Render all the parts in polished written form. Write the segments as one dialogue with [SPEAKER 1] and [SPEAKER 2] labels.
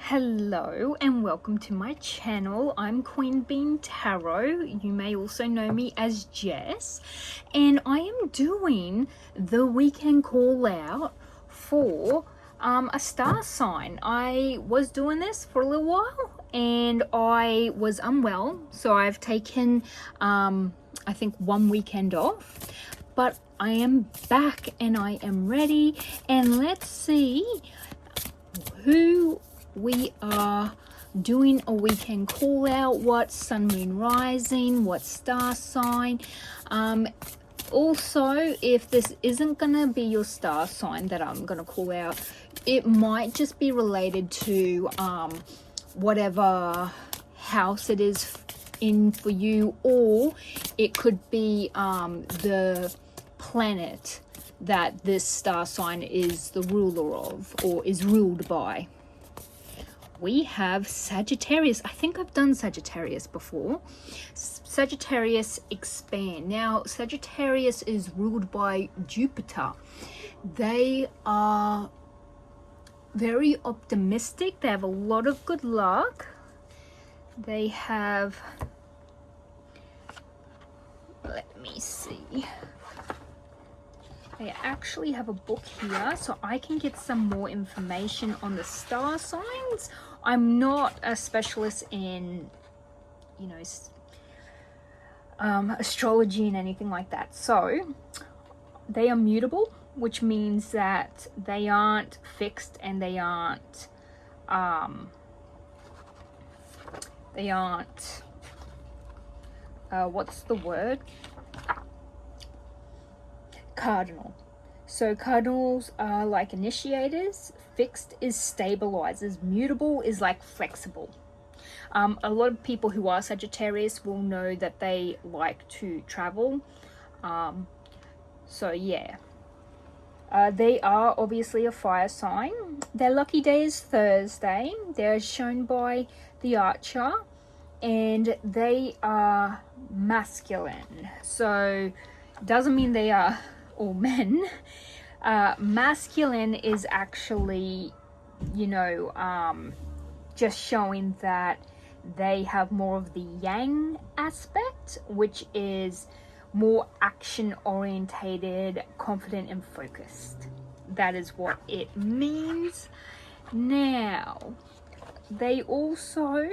[SPEAKER 1] Hello and welcome to my channel. I'm Queen Bean Tarot. You may also know me as Jess, and I am doing the weekend call out for a star sign. I was doing this for a little while and I was unwell, so I've taken I think one weekend off, but I am back and I am ready, and let's see who we are doing a weekend call out, what sun, moon, rising, what star sign. Also, if this isn't gonna be your star sign that I'm gonna call out, it might just be related to whatever house it is in for you, or it could be the planet that this star sign is the ruler of or is ruled by. We have Sagittarius. I think I've done Sagittarius before. Sagittarius expand. Now, Sagittarius is ruled by Jupiter. They are very optimistic. They have a lot of good luck. They have, let me see. I actually have a book here so I can get some more information on the star signs. I'm not a specialist in, astrology and anything like that. So they are mutable, which means that they aren't fixed and they aren't what's the word? Cardinal. So cardinals are like initiators, fixed is stabilizers, mutable is like flexible. A lot of people who are Sagittarius will know that they like to travel. So yeah. They are obviously a fire sign. Their lucky day is Thursday. They're shown by the Archer, and they are masculine. So doesn't mean they are all men. Masculine is actually, just showing that they have more of the yang aspect, which is more action orientated, confident and focused. That is what it means. Now, they also,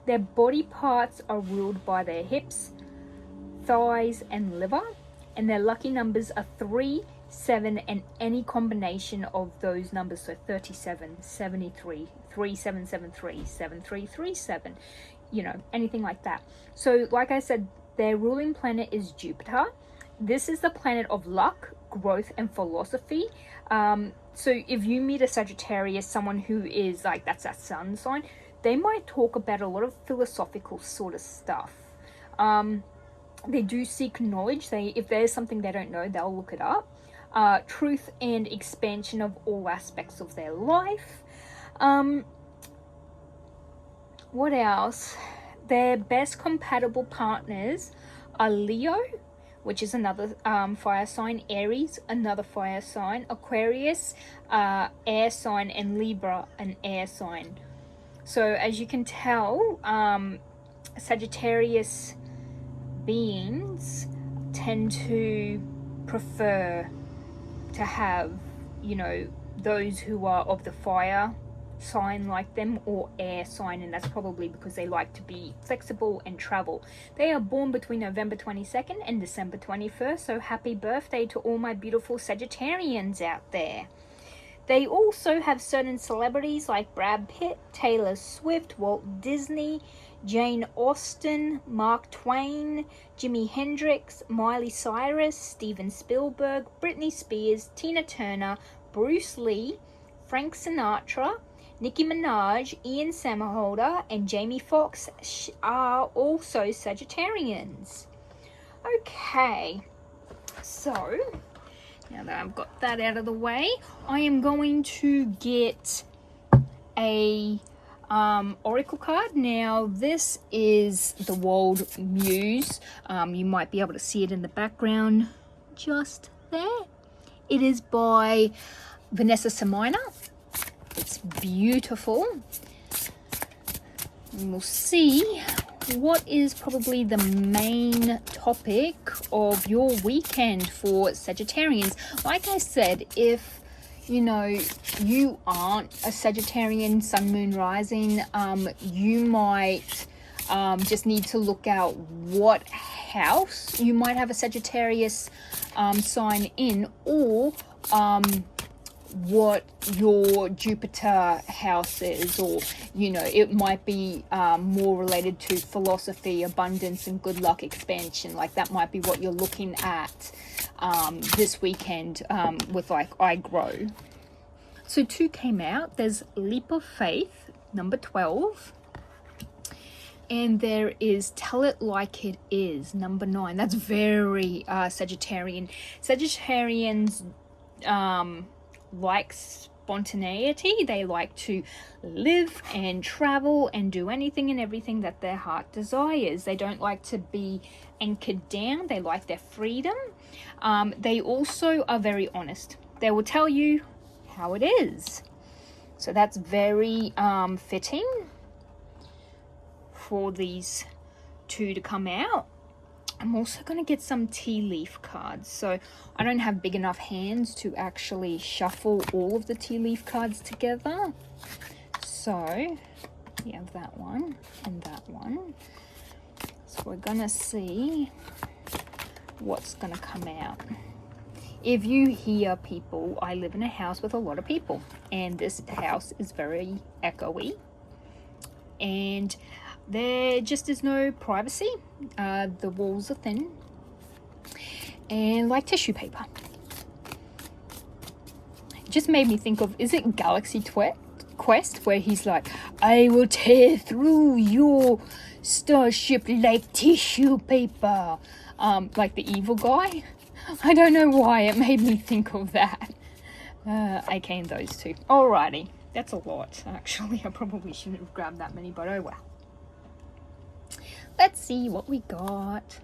[SPEAKER 1] their body parts are ruled by their hips, thighs and liver, and their lucky numbers are 3, 7, and any combination of those numbers. So 37, 73, 3773, 7337, anything like that. So like I said, their ruling planet is Jupiter. This is the planet of luck, growth, and philosophy. So if you meet a Sagittarius, someone who is like, that's that sun sign, they might talk about a lot of philosophical sort of stuff. They do seek knowledge. If there's something they don't know, they'll look it up. Truth and expansion of all aspects of their life. What else? Their best compatible partners are Leo, which is another fire sign, Aries, another fire sign, Aquarius, air sign, and Libra, an air sign. So as you can tell, Sagittarius beings tend to prefer to have, those who are of the fire sign like them, or air sign, and that's probably because they like to be flexible and travel. They are born between November 22nd and December 21st, so happy birthday to all my beautiful Sagittarians out there. They also have certain celebrities like Brad Pitt, Taylor Swift, Walt Disney, Jane Austen, Mark Twain, Jimi Hendrix, Miley Cyrus, Steven Spielberg, Britney Spears, Tina Turner, Bruce Lee, Frank Sinatra, Nicki Minaj, Ian Somerhalder, and Jamie Foxx are also Sagittarians. Okay, so now that I've got that out of the way, I am going to get a oracle card. Now this is the World Muse. You might be able to see it in the background just there. It is by Vanessa Samina. It's beautiful. And we'll see what is probably the main topic of your weekend for Sagittarians. Like I said, if you know you aren't a Sagittarian sun, moon, rising, you might just need to look out what house you might have a Sagittarius sign in, or what your Jupiter house is, or you know, it might be more related to philosophy, abundance, and good luck, expansion. Like that might be what you're looking at this weekend with like I Grow. So 2 came out. There's Leap of Faith, number 12. And there is Tell It Like It Is, number 9. That's very Sagittarian. Sagittarians like spontaneity. They like to live and travel and do anything and everything that their heart desires. They don't like to be anchored down. They like their freedom. They also are very honest. They will tell you how it is. So that's very fitting for these 2 to come out. I'm also going to get some tea leaf cards. So I don't have big enough hands to actually shuffle all of the tea leaf cards together. So you have that one and that one. So we're going to see what's going to come out. If you hear people, I live in a house with a lot of people, and this house is very echoey, and there just is no privacy. The walls are thin and like tissue paper. It just made me think of, is it Galaxy Quest, where he's like, I will tear through your starship like tissue paper, like the evil guy. I don't know why it made me think of that. I came those 2. Alrighty, that's a lot actually. I probably shouldn't have grabbed that many, but oh well. Let's see what we got.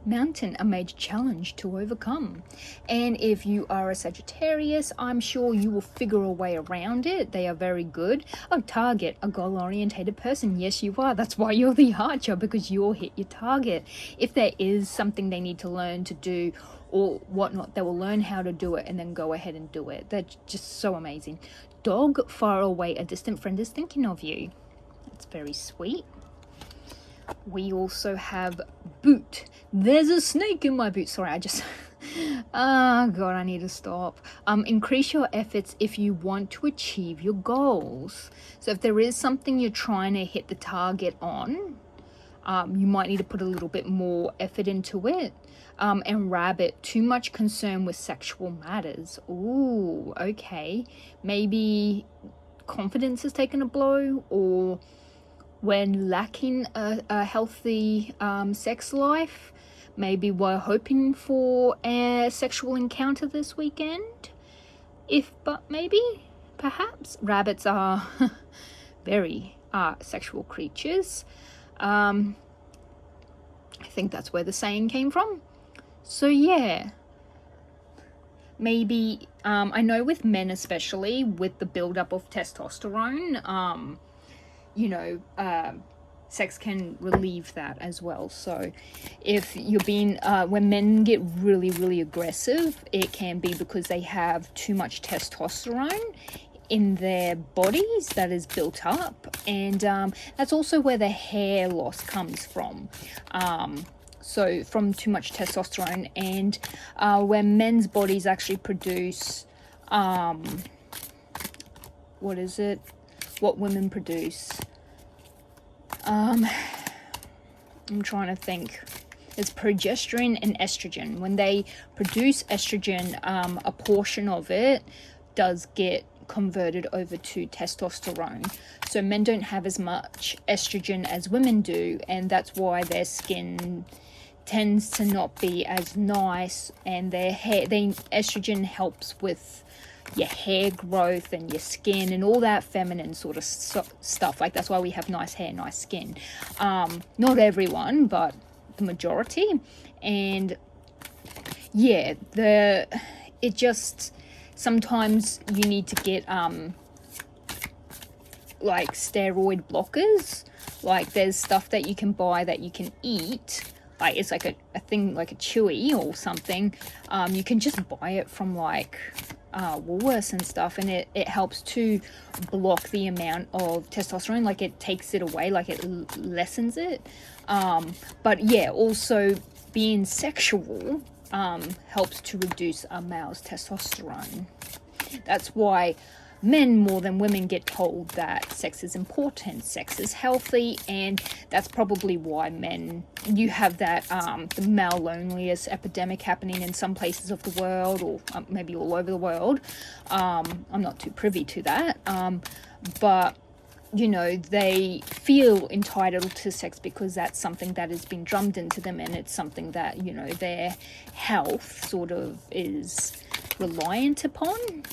[SPEAKER 1] Mountain, a major challenge to overcome. And if you are a Sagittarius, I'm sure you will figure a way around it. They are very good. Oh, target, a goal-orientated person. Yes, you are. That's why you're the archer, because you'll hit your target. If there is something they need to learn to do or whatnot, they will learn how to do it and then go ahead and do it. They're just so amazing. Dog, far away, a distant friend is thinking of you. That's very sweet. We also have boot. There's a snake in my boot. Sorry, I just... oh, God, I need to stop. Increase your efforts if you want to achieve your goals. So if there is something you're trying to hit the target on, you might need to put a little bit more effort into it. And rabbit, too much concern with sexual matters. Ooh, okay. Maybe confidence has taken a blow, or when lacking a healthy sex life, maybe we're hoping for a sexual encounter this weekend. Maybe, perhaps. Rabbits are very sexual creatures. I think that's where the saying came from. So yeah, maybe, I know with men especially, with the buildup of testosterone, you know, sex can relieve that as well. So if you're being, when men get really, really aggressive, it can be because they have too much testosterone in their bodies that is built up. And that's also where the hair loss comes from. So from too much testosterone, and where men's bodies actually produce, what women produce. I'm trying to think. It's progesterone and estrogen. When they produce estrogen, a portion of it does get converted over to testosterone. So men don't have as much estrogen as women do, and that's why their skin tends to not be as nice, and their hair, estrogen helps with your hair growth and your skin and all that feminine sort of stuff. Like, that's why we have nice hair, nice skin. Not everyone, but the majority. And yeah, it just, sometimes you need to get like steroid blockers. Like there's stuff that you can buy that you can eat. Like it's like a thing like a chewy or something. You can just buy it from like Woolworths and stuff, and it helps to block the amount of testosterone. Like it takes it away, like it lessens it. But yeah, also being sexual helps to reduce a male's testosterone. That's why men more than women get told that sex is important, sex is healthy, and that's probably why you have that the male loneliness epidemic happening in some places of the world, or maybe all over the world. I'm not too privy to that, but you know, they feel entitled to sex because that's something that has been drummed into them, and it's something that, you know, their health sort of is reliant upon.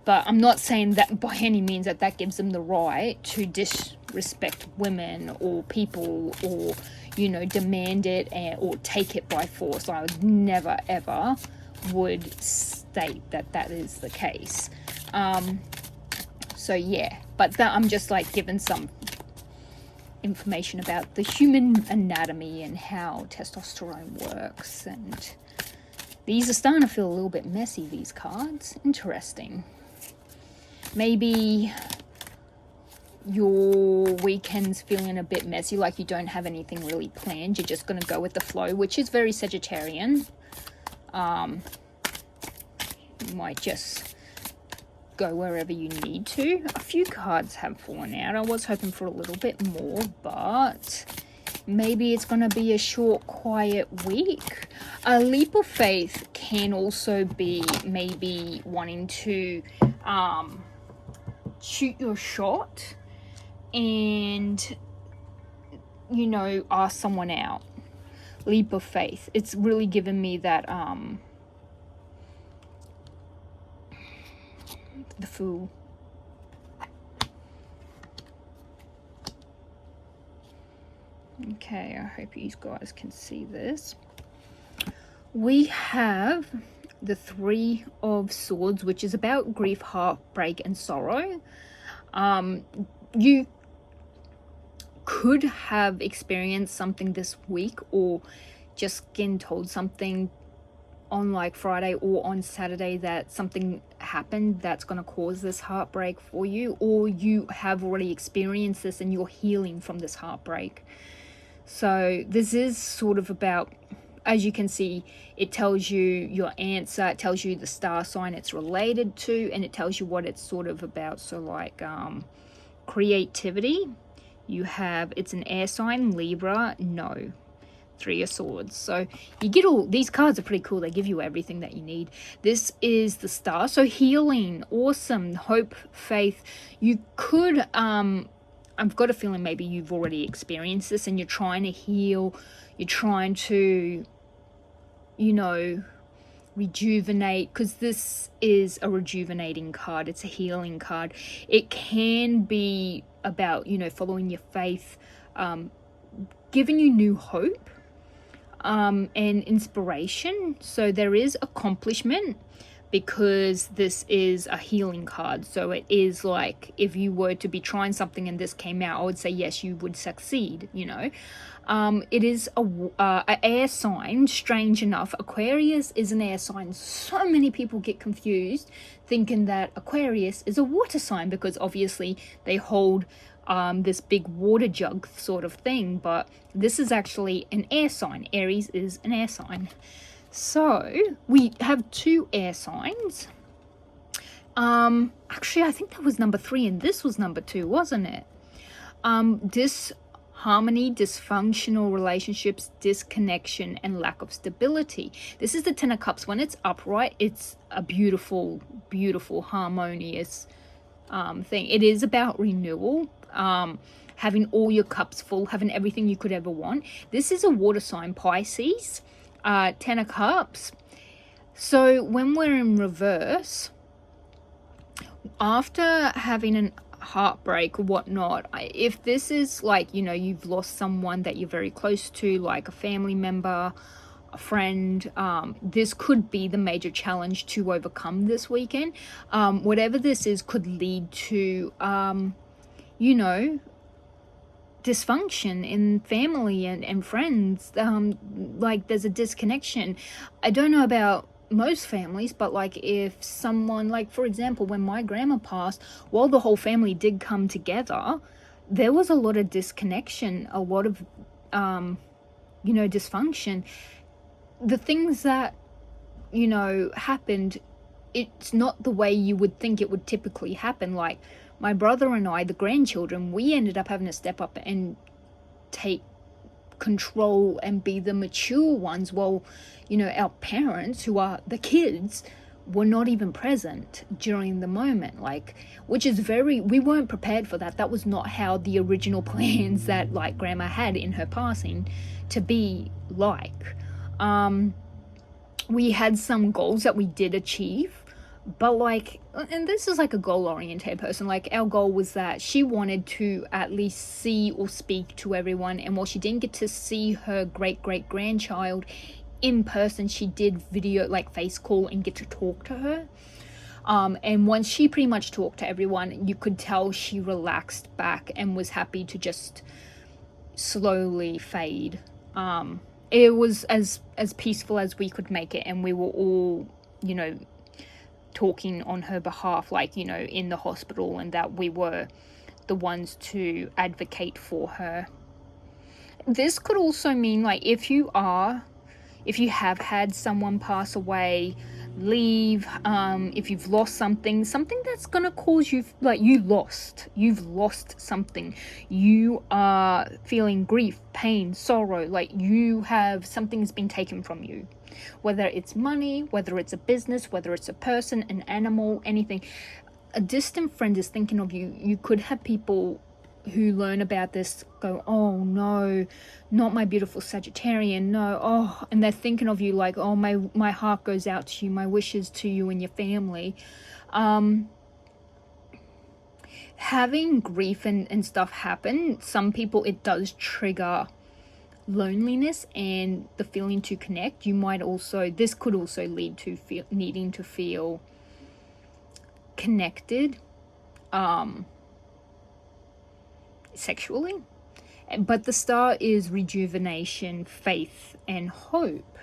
[SPEAKER 1] But I'm not saying that by any means that gives them the right to disrespect women or people, or, you know, demand it or take it by force. I would never ever would state that is the case. So yeah, but I'm just like giving some information about the human anatomy and how testosterone works. And these are starting to feel a little bit messy, these cards. Interesting. Maybe your weekend's feeling a bit messy, like you don't have anything really planned. You're just going to go with the flow, which is very Sagittarian. You might just go wherever you need to. A few cards have fallen out. I was hoping for a little bit more, but maybe it's going to be a short, quiet week. A leap of faith can also be maybe wanting to shoot your shot and, you know, ask someone out. Leap of faith. It's really given me that the Fool. Okay, I hope you guys can see this. We have the Three of Swords, which is about grief, heartbreak, and sorrow. You could have experienced something this week, or just getting told something on like Friday or on Saturday that something happened that's going to cause this heartbreak for you, or you have already experienced this and you're healing from this heartbreak. So this is sort of about, as you can see, it tells you your answer, it tells you the star sign it's related to, and it tells you what it's sort of about. So like creativity, you have, it's an air sign, Libra, no. Three of Swords. So you get all these cards are pretty cool. They give you everything that you need. This is the star. So healing, awesome, hope, faith. You could I've got a feeling maybe you've already experienced this and you're trying to heal. You're trying to, you know, rejuvenate, because this is a rejuvenating card. It's a healing card. It can be about, you know, following your faith, giving you new hope, and inspiration. So there is accomplishment, because this is a healing card. So it is like, if you were to be trying something and this came out, I would say yes, you would succeed, you know. It is a air sign. Strange enough, Aquarius is an air sign. So many people get confused thinking that Aquarius is a water sign, because obviously they hold this big water jug sort of thing, but this is actually an air sign. Aries is an air sign. So we have two air signs. Actually, I think that was number 3 and this was number 2, wasn't it? Disharmony, dysfunctional relationships, disconnection, and lack of stability. This is the Ten of Cups. When it's upright, it's a beautiful, beautiful, harmonious thing. It is about renewal, having all your cups full, having everything you could ever want. This is a water sign, Pisces, 10 of Cups. So when we're in reverse, after having an heartbreak or whatnot, if this is like, you know, you've lost someone that you're very close to, like a family member, friend, this could be the major challenge to overcome this weekend. Whatever this is could lead to, you know, dysfunction in family and friends. Like there's a disconnection. I don't know about most families, but like if someone, like for example, when my grandma passed, while the whole family did come together, there was a lot of disconnection, a lot of you know, dysfunction. The things that, you know, happened, it's not the way you would think it would typically happen. Like my brother and I, the grandchildren, we ended up having to step up and take control and be the mature ones, while, you know, our parents, who are the kids, were not even present during the moment. Like, which is we weren't prepared for that. That was not how the original plans that like grandma had in her passing to be like. We had some goals that we did achieve, but like, and this is like a goal-oriented person, like our goal was that she wanted to at least see or speak to everyone, and while she didn't get to see her great-great-grandchild in person, she did video, like face call, and get to talk to her. And once she pretty much talked to everyone, you could tell she relaxed back and was happy to just slowly fade. It was as peaceful as we could make it, and we were all, you know, talking on her behalf, like, you know, in the hospital, and that we were the ones to advocate for her. This could also mean, like, if you have had someone pass away, leave, if you've lost something that's gonna cause you, like, you've lost something, you are feeling grief, pain, sorrow, like something's been taken from you, whether it's money, whether it's a business, whether it's a person, an animal, anything. A distant friend is thinking of you. You could have people who learn about this go, oh no, not my beautiful Sagittarian, no, oh, and they're thinking of you like, oh, my heart goes out to you, my wishes to you and your family. Having grief and stuff happen, some people, it does trigger loneliness and the feeling to connect. This could also lead to needing to feel connected, sexually. But the star is rejuvenation, faith, and hope.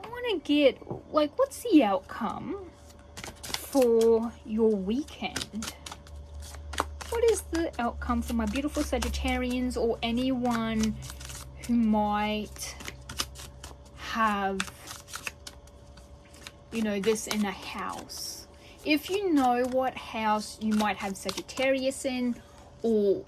[SPEAKER 1] I want to get, like, what's the outcome for your weekend? What is the outcome for my beautiful Sagittarians, or anyone who might have, you know, this in a house? If you know what house you might have Sagittarius in, or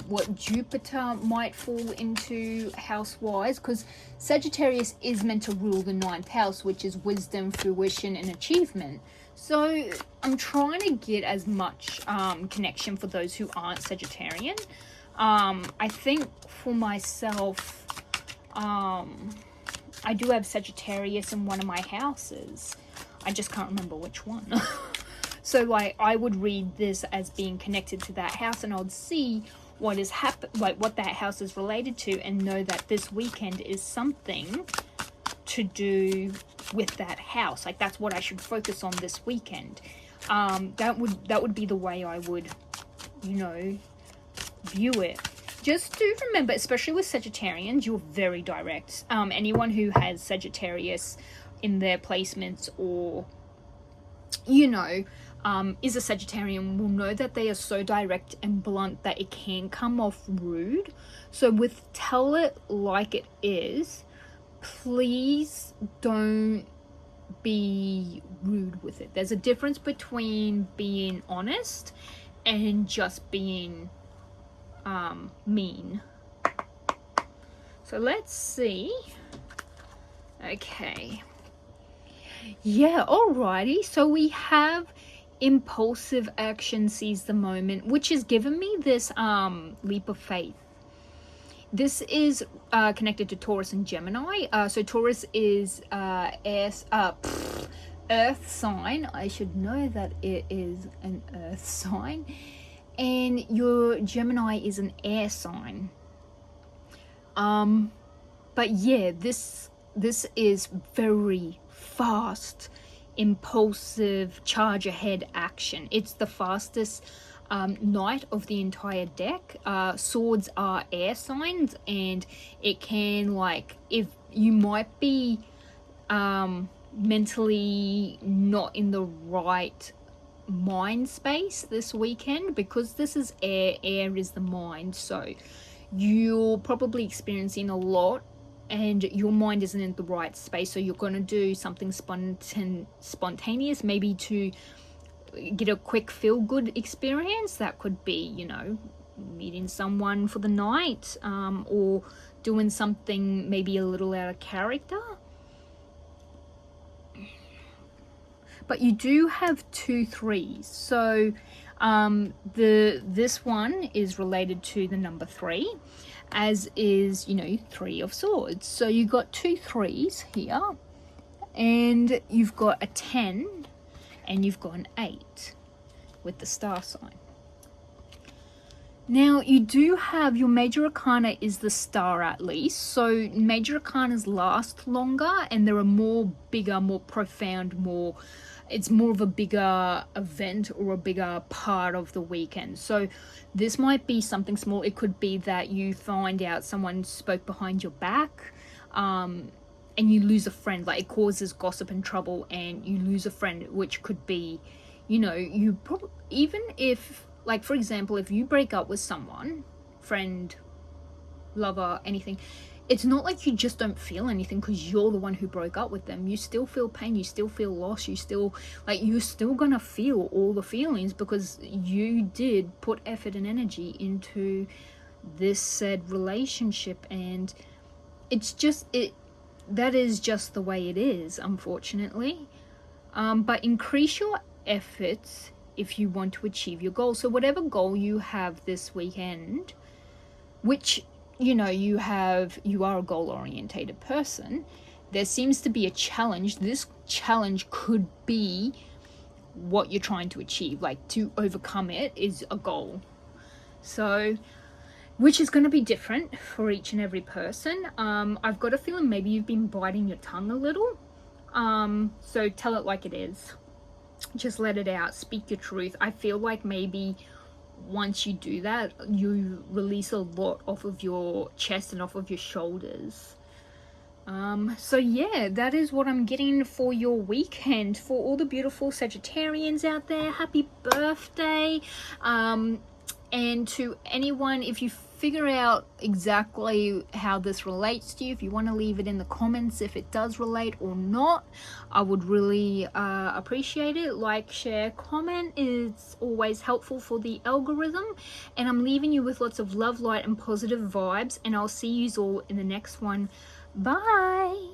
[SPEAKER 1] what Jupiter might fall into house-wise, because Sagittarius is meant to rule the 9th house, which is wisdom, fruition, and achievement. So I'm trying to get as much connection for those who aren't Sagittarian. I think for myself, I do have Sagittarius in one of my houses. I just can't remember which one. So, like, I would read this as being connected to that house, and I would see what is what that house is related to, and know that this weekend is something to do with that house. Like, that's what I should focus on this weekend. That would be the way I would, you know, view it. Just do remember, especially with Sagittarians, you're very direct. Anyone who has Sagittarius in their placements, or, you know, is a Sagittarian, will know that they are so direct and blunt that it can come off rude. So with tell it like it is, please don't be rude with it. There's a difference between being honest and just being mean. So let's see. Okay. Yeah, alrighty. So we have impulsive action, seize the moment, which has given me this leap of faith. This is connected to Taurus and Gemini. So Taurus is earth sign. I should know that it is an earth sign. And your Gemini is an air sign. But yeah, this this is very fast, impulsive, charge ahead action. It's the fastest knight of the entire deck. Swords are air signs, and it can, like, if you might be mentally not in the right mind space this weekend, because this is air. Air is the mind, so you're probably experiencing a lot and your mind isn't in the right space, so you're going to do something spontaneous, maybe to get a quick feel-good experience. That could be, you know, meeting someone for the night, or doing something maybe a little out of character. But you do have 2 3s, so this one is related to the number 3, as is, you know, 3 of Swords. So you got 2 3s here, and you've got a 10, and you've got an 8 with the star sign. Now, you do have your major arcana is the star, at least. So major arcanas last longer, and there are more bigger, more profound, more, it's more of a bigger event or a bigger part of the weekend. So this might be something small. It could be that you find out someone spoke behind your back, and you lose a friend. Like, it causes gossip and trouble, and you lose a friend, which could be, you know, you probably, even if, like, for example, if you break up with someone, friend, lover, anything, it's not like you just don't feel anything because you're the one who broke up with them. You still feel pain, you still feel loss, you still, like, you're still gonna feel all the feelings because you did put effort and energy into this said relationship, and it's just, that is just the way it is, unfortunately. But increase your efforts if you want to achieve your goal. So whatever goal you have this weekend, which, you know, you are a goal-orientated person, there seems to be a challenge. This challenge could be what you're trying to achieve. Like, to overcome it is a goal. So, which is going to be different for each and every person. I've got a feeling maybe you've been biting your tongue a little. So tell it like it is. Just let it out. Speak your truth. I feel like maybe once you do that, you release a lot off of your chest and off of your shoulders. So yeah, that is what I'm getting for your weekend. For all the beautiful Sagittarians out there, happy birthday. And to anyone, if you figure out exactly how this relates to you, if you want to leave it in the comments if it does relate or not, I would really appreciate it. Like, share, comment is always helpful for the algorithm. And I'm leaving you with lots of love, light, and positive vibes, and I'll see you all in the next one. Bye.